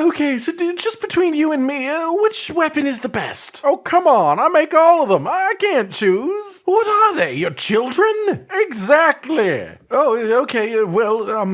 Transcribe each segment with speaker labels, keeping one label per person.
Speaker 1: Okay, so just between you and me, which weapon is the best?
Speaker 2: Oh, come on, I make all of them. I can't choose.
Speaker 1: What are they, your children?
Speaker 2: Exactly.
Speaker 1: Oh, okay, well,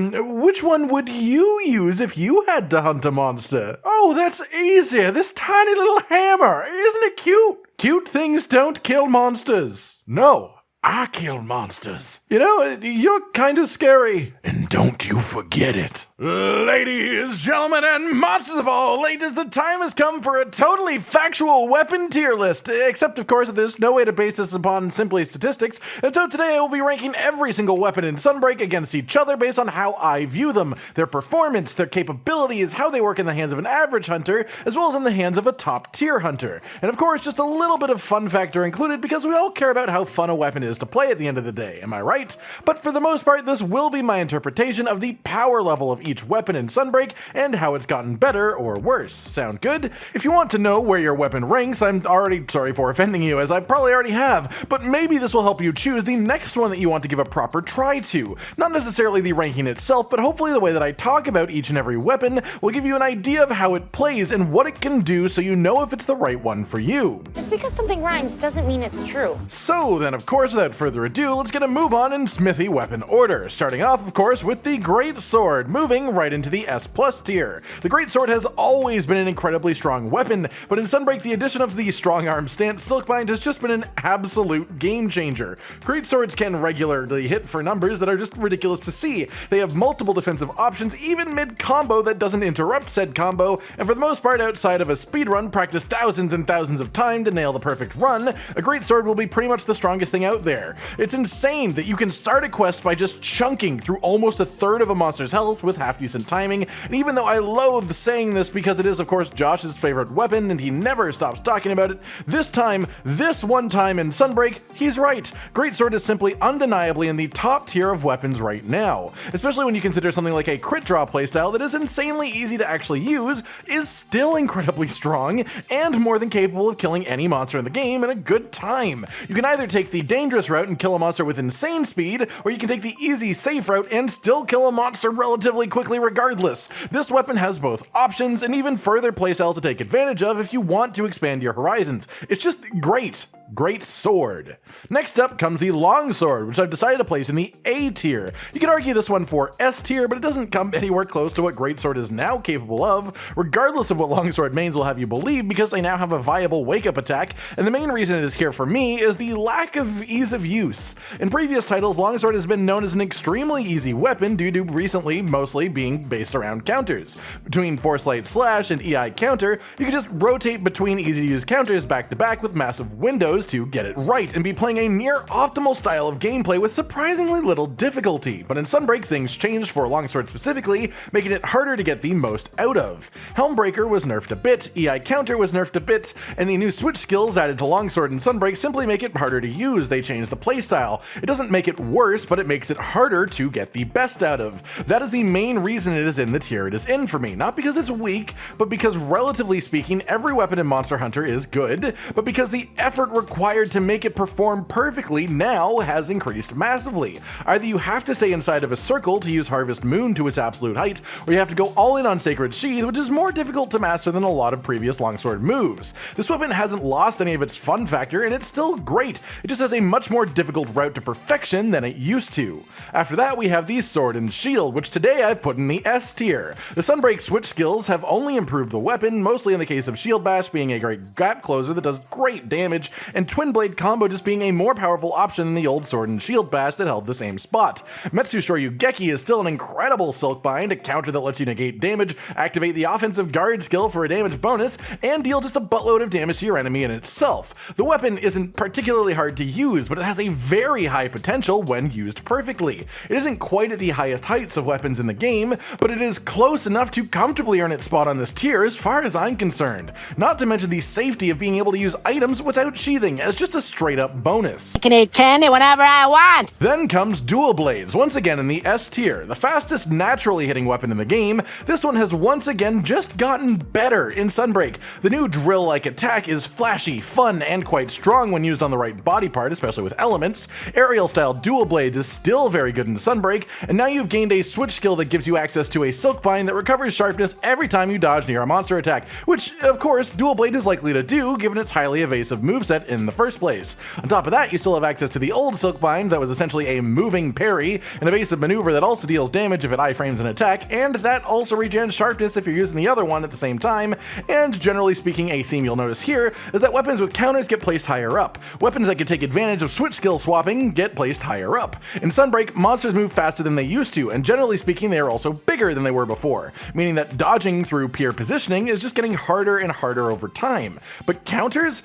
Speaker 1: which one would you use if you had to hunt a monster?
Speaker 2: Oh, that's easy. This tiny little hammer. Isn't it cute?
Speaker 1: Cute things don't kill monsters.
Speaker 2: No, I kill monsters.
Speaker 1: You know, you're kind of scary.
Speaker 2: And don't you forget it.
Speaker 1: Ladies, gentlemen, and monsters of all ladies, the time has come for a totally factual weapon tier list. Except, of course, there's no way to base this upon simply statistics. And so today I will be ranking every single weapon in Sunbreak against each other based on how I view them, their performance, their capabilities, how they work in the hands of an average hunter, as well as in the hands of a top tier hunter. And of course, just a little bit of fun factor included because we all care about how fun a weapon is to play at the end of the day, am I right? But for the most part, this will be my interpretation of the power level of each weapon in Sunbreak and how it's gotten better or worse. Sound good? If you want to know where your weapon ranks, I'm already sorry for offending you, as I probably already have, but maybe this will help you choose the next one that you want to give a proper try to. Not necessarily the ranking itself, but hopefully the way that I talk about each and every weapon will give you an idea of how it plays and what it can do so you know if it's the right one for you.
Speaker 3: Just because something rhymes doesn't mean it's true.
Speaker 1: So then, of course, without further ado, let's get a move on in smithy weapon order. Starting off, of course, with the Great Sword, moving right into the S+ tier. The Great Sword has always been an incredibly strong weapon, but in Sunbreak, the addition of the strong arm stance Silkbind has just been an absolute game changer. Great Swords can regularly hit for numbers that are just ridiculous to see. They have multiple defensive options, even mid-combo that doesn't interrupt said combo, and for the most part, outside of a speedrun practiced thousands and thousands of times to nail the perfect run, a Great Sword will be pretty much the strongest thing out there. It's insane that you can start a quest by just chunking through almost a third of a monster's health with half-decent timing, and even though I loathe saying this because it is of course Josh's favorite weapon and he never stops talking about it, this one time in Sunbreak, he's right. Great Sword is simply undeniably in the top tier of weapons right now, especially when you consider something like a crit draw playstyle that is insanely easy to actually use, is still incredibly strong, and more than capable of killing any monster in the game in a good time. You can either take the dangerous route and kill a monster with insane speed, or you can take the easy, safe route and still kill a monster relatively quickly regardless. This weapon has both options and even further playstyles to take advantage of if you want to expand your horizons. It's just great. Great Sword. Next up comes the Longsword, which I've decided to place in the A tier. You can argue this one for S tier, but it doesn't come anywhere close to what Great Sword is now capable of, regardless of what Longsword mains will have you believe, because they now have a viable wake-up attack, and the main reason it is here for me is the lack of ease of use. In previous titles, Longsword has been known as an extremely easy weapon due to recently mostly being based around counters. Between Force Light Slash and EI Counter, you can just rotate between easy-to-use counters back-to-back with massive windows to get it right and be playing a near optimal style of gameplay with surprisingly little difficulty. But in Sunbreak, things changed for Longsword specifically, making it harder to get the most out of. Helmbreaker was nerfed a bit, EI Counter was nerfed a bit, and the new switch skills added to Longsword and Sunbreak simply make it harder to use. They changed the playstyle. It doesn't make it worse, but it makes it harder to get the best out of. That is the main reason it is in the tier it is in for me. Not because it's weak, but because relatively speaking, every weapon in Monster Hunter is good, but because the effort required to make it perform perfectly now has increased massively. Either you have to stay inside of a circle to use Harvest Moon to its absolute height, or you have to go all in on Sacred Sheath, which is more difficult to master than a lot of previous longsword moves. This weapon hasn't lost any of its fun factor, and it's still great. It just has a much more difficult route to perfection than it used to. After that, we have the Sword and Shield, which today I've put in the S tier. The Sunbreak switch skills have only improved the weapon, mostly in the case of Shield Bash being a great gap closer that does great damage, and Twin Blade combo just being a more powerful option than the old Sword and Shield Bash that held the same spot. Metsu Shoryugeki is still an incredible Silkbind, a counter that lets you negate damage, activate the offensive guard skill for a damage bonus, and deal just a buttload of damage to your enemy in itself. The weapon isn't particularly hard to use, but it has a very high potential when used perfectly. It isn't quite at the highest heights of weapons in the game, but it is close enough to comfortably earn its spot on this tier as far as I'm concerned. Not to mention the safety of being able to use items without sheathing as just a straight up bonus.
Speaker 4: I can eat candy whenever I want!
Speaker 1: Then comes Dual Blades, once again in the S tier. The fastest naturally hitting weapon in the game, this one has once again just gotten better in Sunbreak. The new drill-like attack is flashy, fun, and quite strong when used on the right body part, especially also with elements. Aerial style dual blades is still very good in Sunbreak, and now you've gained a switch skill that gives you access to a Silkbind that recovers sharpness every time you dodge near a monster attack, which of course dual blade is likely to do given its highly evasive moveset in the first place. On top of that, you still have access to the old Silkbind that was essentially a moving parry, an evasive maneuver that also deals damage if it iframes an attack, and that also regens sharpness if you're using the other one at the same time. And generally speaking, a theme you'll notice here is that weapons with counters get placed higher up. Weapons that can take advantage of switch skill swapping get placed higher up. In Sunbreak, monsters move faster than they used to, and generally speaking, they are also bigger than they were before, meaning that dodging through pure positioning is just getting harder and harder over time. But counters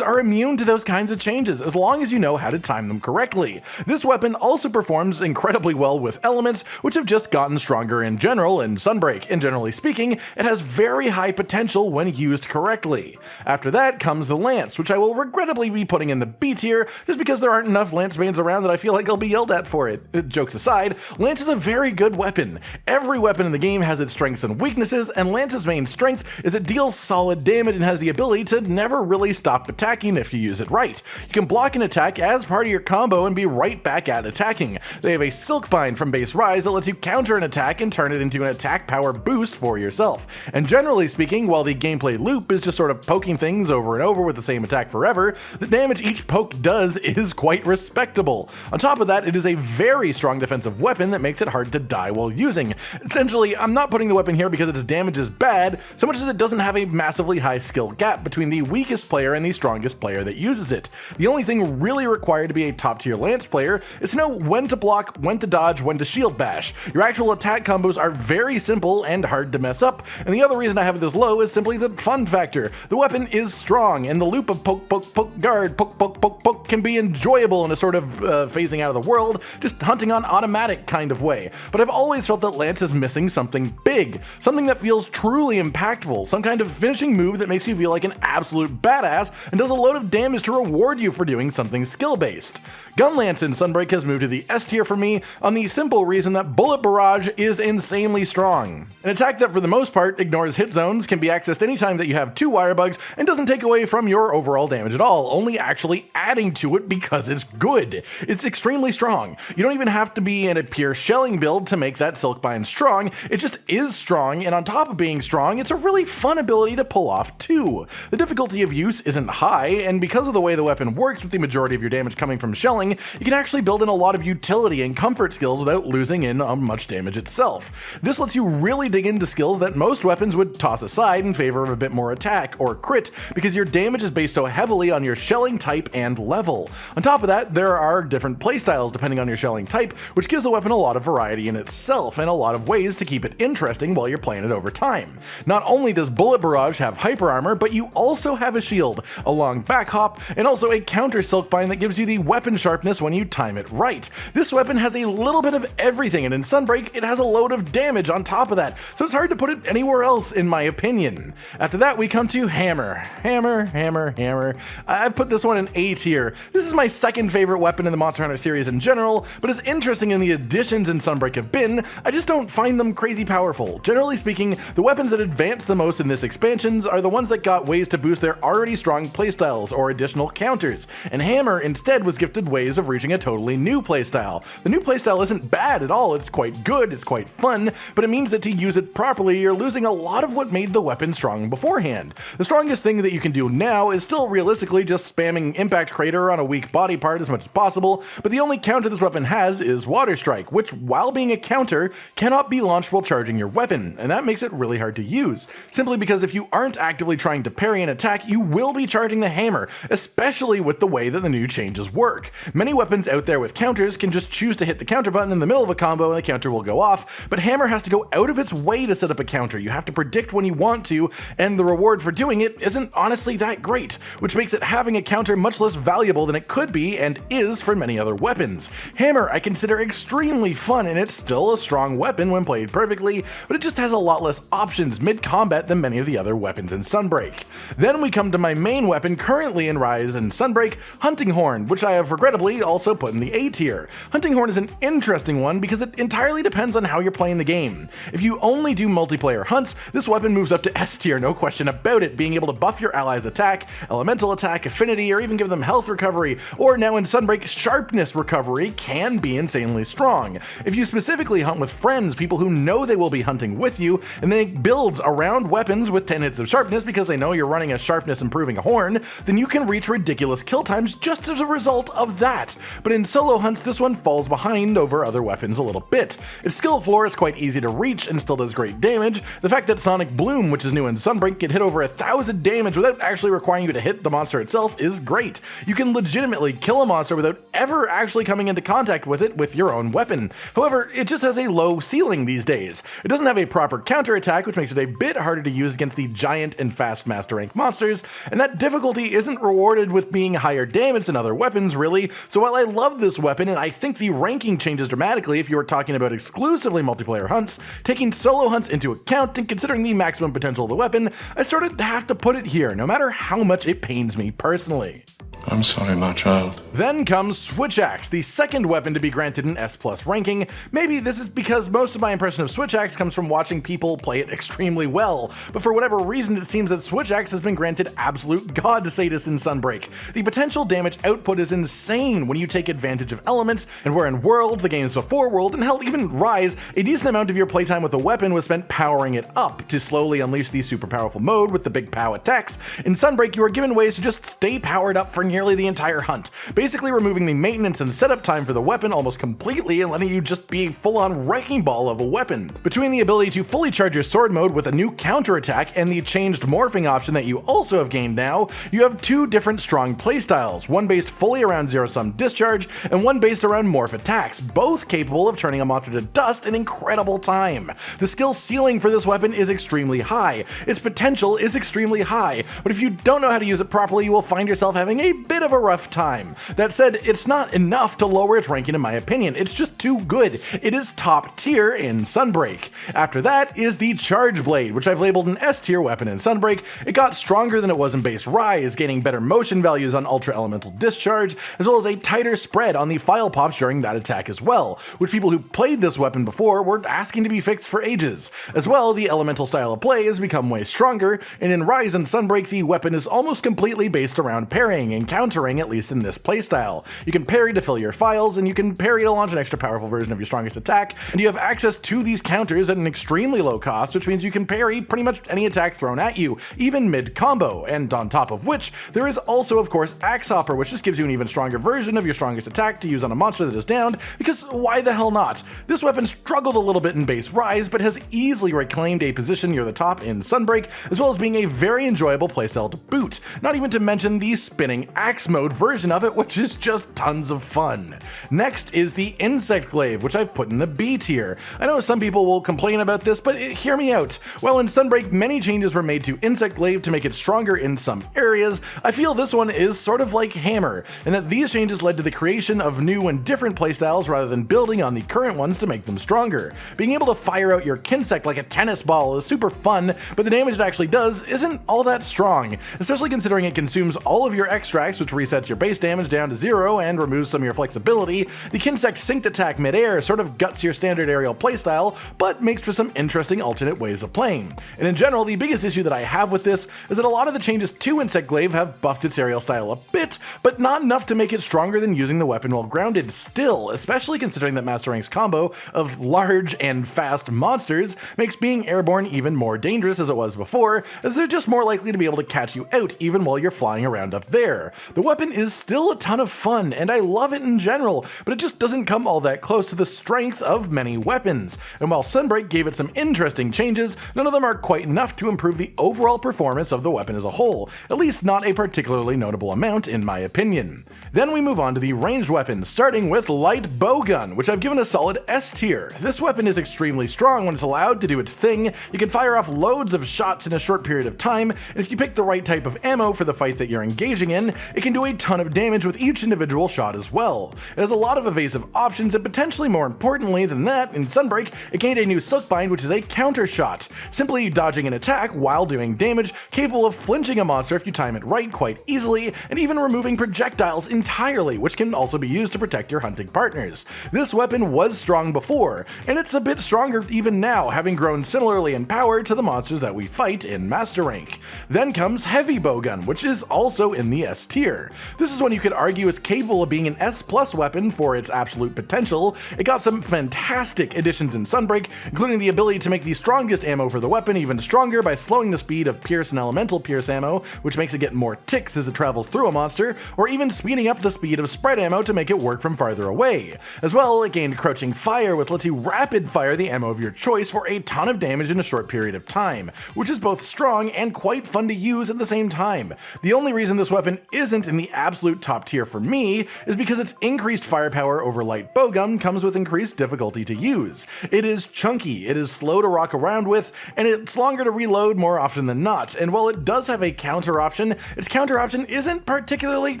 Speaker 1: are immune to those kinds of changes as long as you know how to time them correctly. This weapon also performs incredibly well with elements, which have just gotten stronger in general in Sunbreak, and generally speaking, it has very high potential when used correctly. After that comes the Lance, which I will regrettably be putting in the B tier just because there aren't enough Lance mains around that I feel like I'll be yelled at for it. Jokes aside, Lance is a very good weapon. Every weapon in the game has its strengths and weaknesses, and Lance's main strength is it deals solid damage and has the ability to never really stop attacking if you use it right. You can block an attack as part of your combo and be right back at attacking. They have a Silkbind from base Rise that lets you counter an attack and turn it into an attack power boost for yourself. And generally speaking, while the gameplay loop is just sort of poking things over and over with the same attack forever, the damage each poke does is quite respectable. On top of that, it is a very strong defensive weapon that makes it hard to die while using. Essentially, I'm not putting the weapon here because its damage is bad, so much as it doesn't have a massively high skill gap between the weakest player and the strongest player that uses it. The only thing really required to be a top tier Lance player is to know when to block, when to dodge, when to shield bash. Your actual attack combos are very simple and hard to mess up, and the other reason I have it this low is simply the fun factor. The weapon is strong, and the loop of poke, poke, poke, guard, poke, poke, poke, poke can be enjoyable in a sort of phasing out of the world, just hunting on automatic kind of way. But I've always felt that Lance is missing something big, something that feels truly impactful, some kind of finishing move that makes you feel like an absolute badass and does a load of damage to reward you for doing something skill-based. Gunlance in Sunbreak has moved to the S tier for me on the simple reason that Bullet Barrage is insanely strong. An attack that for the most part ignores hit zones, can be accessed anytime that you have 2 wire bugs, and doesn't take away from your overall damage at all, only actually adding to it because it's good. It's extremely strong. You don't even have to be in a pure shelling build to make that Silkbind strong, it just is strong, and on top of being strong, it's a really fun ability to pull off too. The difficulty of use isn't high, and because of the way the weapon works with the majority of your damage coming from shelling, you can actually build in a lot of utility and comfort skills without losing in on much damage itself. This lets you really dig into skills that most weapons would toss aside in favor of a bit more attack or crit, because your damage is based so heavily on your shelling type and level. On top of that, there are different playstyles depending on your shelling type, which gives the weapon a lot of variety in itself and a lot of ways to keep it interesting while you're playing it over time. Not only does Bullet Barrage have hyper armor, but you also have a shield, a long back hop, and also a counter Silkbind that gives you the weapon sharpness when you time it right. This weapon has a little bit of everything, and in Sunbreak, it has a load of damage on top of that, so it's hard to put it anywhere else in my opinion. After that, we come to Hammer. Hammer. I've put this one in A tier. This is my second favorite weapon in the Monster Hunter series in general, but as interesting as the additions in Sunbreak have been, I just don't find them crazy powerful. Generally speaking, the weapons that advance the most in this expansions are the ones that got ways to boost their already strong playstyles or additional counters, and Hammer instead was gifted ways of reaching a totally new playstyle. The new playstyle isn't bad at all, it's quite good, it's quite fun, but it means that to use it properly, you're losing a lot of what made the weapon strong beforehand. The strongest thing that you can do now is still realistically just spamming Impact Crater on a weak body part as much as possible, but the only counter this weapon has is Water Strike, which, while being a counter, cannot be launched while charging your weapon, and that makes it really hard to use. Simply because if you aren't actively trying to parry an attack, you will be charging the hammer, especially with the way that the new changes work. Many weapons out there with counters can just choose to hit the counter button in the middle of a combo and the counter will go off, but Hammer has to go out of its way to set up a counter. You have to predict when you want to, and the reward for doing it isn't honestly that great, which makes it having a counter much less valuable than it could be and is for many other weapons. Hammer I consider extremely fun, and it's still a strong weapon when played perfectly, but it just has a lot less options mid-combat than many of the other weapons in Sunbreak. Then we come to my main weapon currently in Rise and Sunbreak, Hunting Horn, which I have regrettably also put in the A tier. Hunting Horn is an interesting one because it entirely depends on how you're playing the game. If you only do multiplayer hunts, this weapon moves up to S tier, no question about it, being able to buff your allies' attack, elemental attack, affinity, or even give them health recovery recovery, or now in Sunbreak, sharpness recovery can be insanely strong. If you specifically hunt with friends, people who know they will be hunting with you, and make builds around weapons with 10 hits of sharpness because they know you're running a sharpness improving horn, then you can reach ridiculous kill times just as a result of that. But in solo hunts, this one falls behind over other weapons a little bit. Its skill floor is quite easy to reach and still does great damage. The fact that Sonic Bloom, which is new in Sunbreak, can hit over 1,000 damage without actually requiring you to hit the monster itself is great. You can legitimately kill a monster without ever actually coming into contact with it with your own weapon. However, it just has a low ceiling these days. It doesn't have a proper counterattack, which makes it a bit harder to use against the giant and fast master rank monsters, and that difficulty isn't rewarded with being higher damage than other weapons really. So while I love this weapon and I think the ranking changes dramatically if you are talking about exclusively multiplayer hunts, taking solo hunts into account and considering the maximum potential of the weapon, I started to have to put it here no matter how much it pains me personally.
Speaker 5: I'm sorry, my child.
Speaker 1: Then comes Switch Axe, the second weapon to be granted an S+ ranking. Maybe this is because most of my impression of Switch Axe comes from watching people play it extremely well, but for whatever reason it seems that Switch Axe has been granted absolute god status in Sunbreak. The potential damage output is insane when you take advantage of elements, and where in World, the games before World, and hell even Rise, a decent amount of your playtime with a weapon was spent powering it up to slowly unleash the super powerful mode with the big pow attacks. In Sunbreak you are given ways to just stay powered up for nearly the entire hunt, basically removing the maintenance and setup time for the weapon almost completely and letting you just be a full-on wrecking ball of a weapon. Between the ability to fully charge your sword mode with a new counterattack and the changed morphing option that you also have gained now, you have two different strong playstyles, one based fully around zero-sum discharge and one based around morph attacks, both capable of turning a monster to dust in incredible time. The skill ceiling for this weapon is extremely high, its potential is extremely high, but if you don't know how to use it properly, you will find yourself having a bit of a rough time. That said, it's not enough to lower its ranking in my opinion, it's just too good. It is top tier in Sunbreak. After that is the Charge Blade, which I've labeled an S tier weapon in Sunbreak. It got stronger than it was in base Rise, gaining better motion values on Ultra Elemental Discharge, as well as a tighter spread on the file pops during that attack as well, which people who played this weapon before were asking to be fixed for ages. As well, the elemental style of play has become way stronger, and in Rise and Sunbreak the weapon is almost completely based around parrying and countering, at least in this playstyle. You can parry to fill your files, and you can parry to launch an extra powerful version of your strongest attack, and you have access to these counters at an extremely low cost, which means you can parry pretty much any attack thrown at you, even mid-combo, and on top of which, there is also of course Axe Hopper, which just gives you an even stronger version of your strongest attack to use on a monster that is downed, because why the hell not? This weapon struggled a little bit in base Rise, but has easily reclaimed a position near the top in Sunbreak, as well as being a very enjoyable playstyle to boot, not even to mention the spinning axe mode version of it, which is just tons of fun. Next is the Insect Glaive, which I've put in the B tier. I know some people will complain about this, but hear me out. While in Sunbreak many changes were made to Insect Glaive to make it stronger in some areas, I feel this one is sort of like Hammer, and that these changes led to the creation of new and different playstyles rather than building on the current ones to make them stronger. Being able to fire out your Kinsect like a tennis ball is super fun, but the damage it actually does isn't all that strong, especially considering it consumes all of your extracts, which resets your base damage down to 0 and removes some of your flexibility. The Kinsect synced attack mid-air sort of guts your standard aerial playstyle, but makes for some interesting alternate ways of playing. And in general, the biggest issue that I have with this is that a lot of the changes to Insect Glaive have buffed its aerial style a bit, but not enough to make it stronger than using the weapon while grounded still, especially considering that Master Rank's combo of large and fast monsters makes being airborne even more dangerous as it was before, as they're just more likely to be able to catch you out even while you're flying around up there. The weapon is still a ton of fun, and I love it in general, but it just doesn't come all that close to the strength of many weapons. And while Sunbreak gave it some interesting changes, none of them are quite enough to improve the overall performance of the weapon as a whole, at least not a particularly notable amount in my opinion. Then we move on to the ranged weapons, starting with Light Bowgun, which I've given a solid S tier. This weapon is extremely strong when it's allowed to do its thing. You can fire off loads of shots in a short period of time, and if you pick the right type of ammo for the fight that you're engaging in, it can do a ton of damage with each individual shot as well. It has a lot of evasive options, and potentially more importantly than that, in Sunbreak, it gained a new Silkbind, which is a counter shot, simply dodging an attack while doing damage, capable of flinching a monster if you time it right quite easily, and even removing projectiles entirely, which can also be used to protect your hunting partners. This weapon was strong before, and it's a bit stronger even now, having grown similarly in power to the monsters that we fight in Master Rank. Then comes Heavy Bowgun, which is also in the S tier. tier. This is one you could argue is capable of being an S+ weapon for its absolute potential. It got some fantastic additions in Sunbreak, including the ability to make the strongest ammo for the weapon even stronger by slowing the speed of Pierce and Elemental Pierce ammo, which makes it get more ticks as it travels through a monster, or even speeding up the speed of spread ammo to make it work from farther away. As well, it gained Crouching Fire, which lets you rapid fire the ammo of your choice for a ton of damage in a short period of time, which is both strong and quite fun to use at the same time. The only reason this weapon isn't in the absolute top tier for me is because its increased firepower over light bowgun comes with increased difficulty to use. It is chunky, it is slow to rock around with, and it's longer to reload more often than not, and while it does have a counter option, its counter option isn't particularly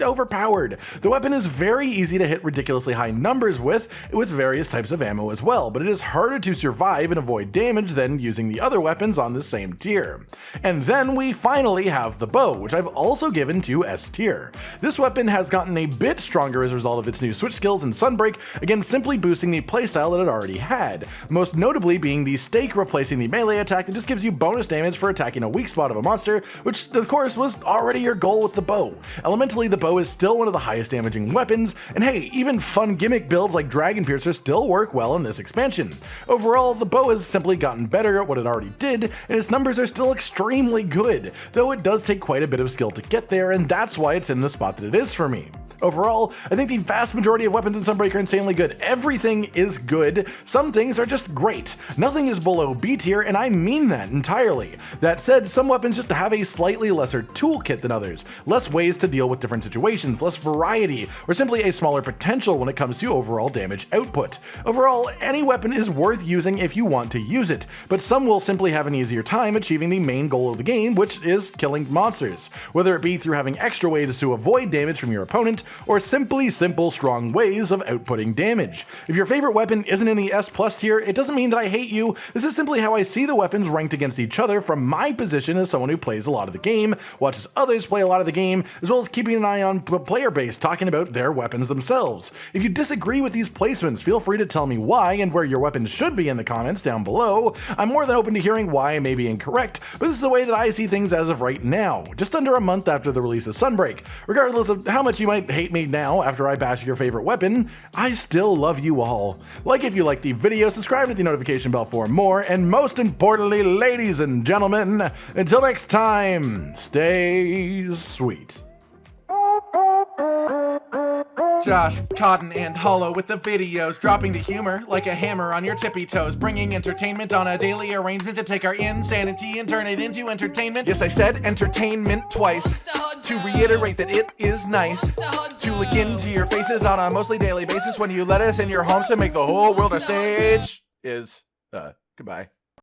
Speaker 1: overpowered. The weapon is very easy to hit ridiculously high numbers with various types of ammo as well, but it is harder to survive and avoid damage than using the other weapons on this same tier. And then we finally have the bow, which I've also given to S tier. This weapon has gotten a bit stronger as a result of its new switch skills in Sunbreak, again simply boosting the playstyle that it already had, most notably being the stake replacing the melee attack that just gives you bonus damage for attacking a weak spot of a monster, which of course was already your goal with the bow. Elementally, the bow is still one of the highest damaging weapons, and hey, even fun gimmick builds like Dragon Piercer still work well in this expansion. Overall, the bow has simply gotten better at what it already did, and its numbers are still extremely good, though it does take quite a bit of skill to get there, and that's why it's in the spot that it is for me. Overall, I think the vast majority of weapons in Sunbreak are insanely good. Everything is good. Some things are just great. Nothing is below B tier, and I mean that entirely. That said, some weapons just have a slightly lesser toolkit than others, less ways to deal with different situations, less variety, or simply a smaller potential when it comes to overall damage output. Overall, any weapon is worth using if you want to use it, but some will simply have an easier time achieving the main goal of the game, which is killing monsters, whether it be through having extra ways to avoid damage from your opponent, or simply simple, strong ways of outputting damage. If your favorite weapon isn't in the S+ tier, it doesn't mean that I hate you. This is simply how I see the weapons ranked against each other from my position as someone who plays a lot of the game, watches others play a lot of the game, as well as keeping an eye on the player base talking about their weapons themselves. If you disagree with these placements, feel free to tell me why and where your weapons should be in the comments down below. I'm more than open to hearing why I may be incorrect, but this is the way that I see things as of right now, just under a month after the release of Sunbreak. Regardless of how much you might hate me now after I bash your favorite weapon, I still love you all. Like if you liked the video, subscribe to the notification bell for more, and most importantly, ladies and gentlemen, until next time, stay sweet.
Speaker 2: Josh, Cotton, and Hollow with the videos, dropping the humor like a hammer on your tippy toes, bringing entertainment on a daily arrangement to take our insanity and turn it into entertainment. Yes, I said entertainment twice, to reiterate that it is nice to look into your faces on a mostly daily basis when you let us in your homes to make the whole world a stage. Goodbye.